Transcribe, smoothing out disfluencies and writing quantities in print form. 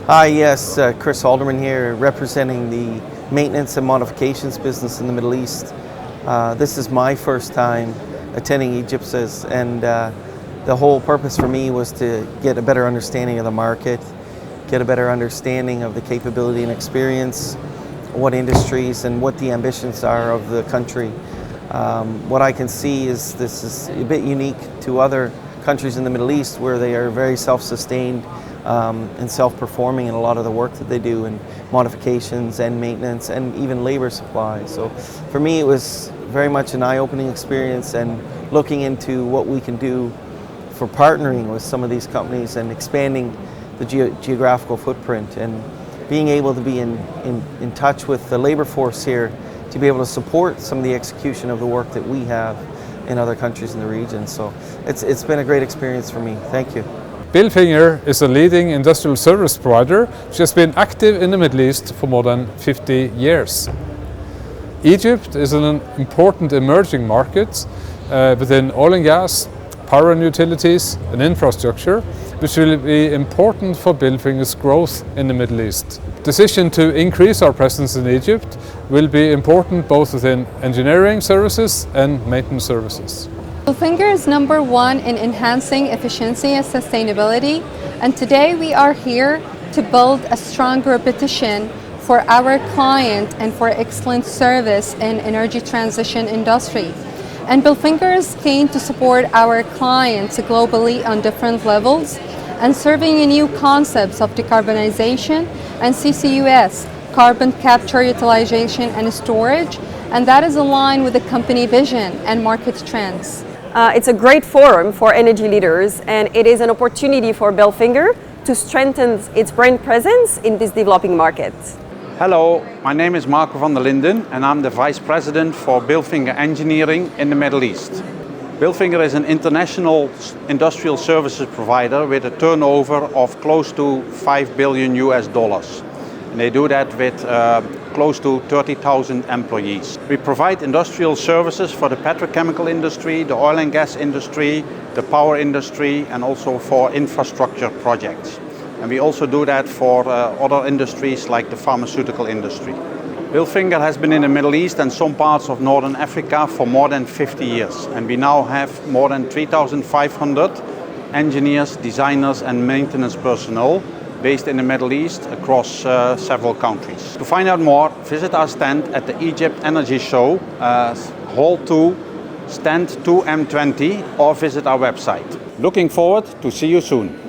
Hi, yes, Chris Alderman here, representing the maintenance and modifications business in the Middle East. This is my first time attending EGYPES, and the whole purpose for me was to get a better understanding of the market, get a better understanding of the capability and experience, what industries and what the ambitions are of the country. What I can see is this is a bit unique to other countries in the Middle East, where they are very self-sustained and self-performing in a lot of the work that they do in modifications and maintenance and even labor supply. So for me it was very much an eye-opening experience, and looking into what we can do for partnering with some of these companies and expanding the geographical footprint, and being able to be in touch with the labor force here to be able to support some of the execution of the work that we have in other countries in the region. So it's been a great experience for me. Thank you. Bilfinger is a leading industrial service provider which has been active in the Middle East for more than 50 years. Egypt is an important emerging market within oil and gas, power and utilities and infrastructure, which will be important for Bilfinger's growth in the Middle East. Decision to increase our presence in Egypt will be important both within engineering services and maintenance services. Bilfinger is number one in enhancing efficiency and sustainability, and today we are here to build a strong repetition for our client and for excellent service in energy transition industry. And Bilfinger is keen to support our clients globally on different levels and serving new concepts of decarbonization and CCUS, carbon capture, utilization and storage, and that is aligned with the company vision and market trends. It's a great forum for energy leaders, and it is an opportunity for Bilfinger to strengthen its brand presence in this developing market. Hello, my name is Marco van der Linden and I'm the Vice President for Bilfinger Engineering in the Middle East. Bilfinger is an international industrial services provider with a turnover of close to $5 billion US. And they do that with close to 30,000 employees. We provide industrial services for the petrochemical industry, the oil and gas industry, the power industry, and also for infrastructure projects. And we also do that for other industries like the pharmaceutical industry. Bilfinger has been in the Middle East and some parts of Northern Africa for more than 50 years. And we now have more than 3,500 engineers, designers and maintenance personnel based in the Middle East across several countries. To find out more, visit our stand at the Egypt Energy Show, Hall 2, Stand 2M20, or visit our website. Looking forward to see you soon.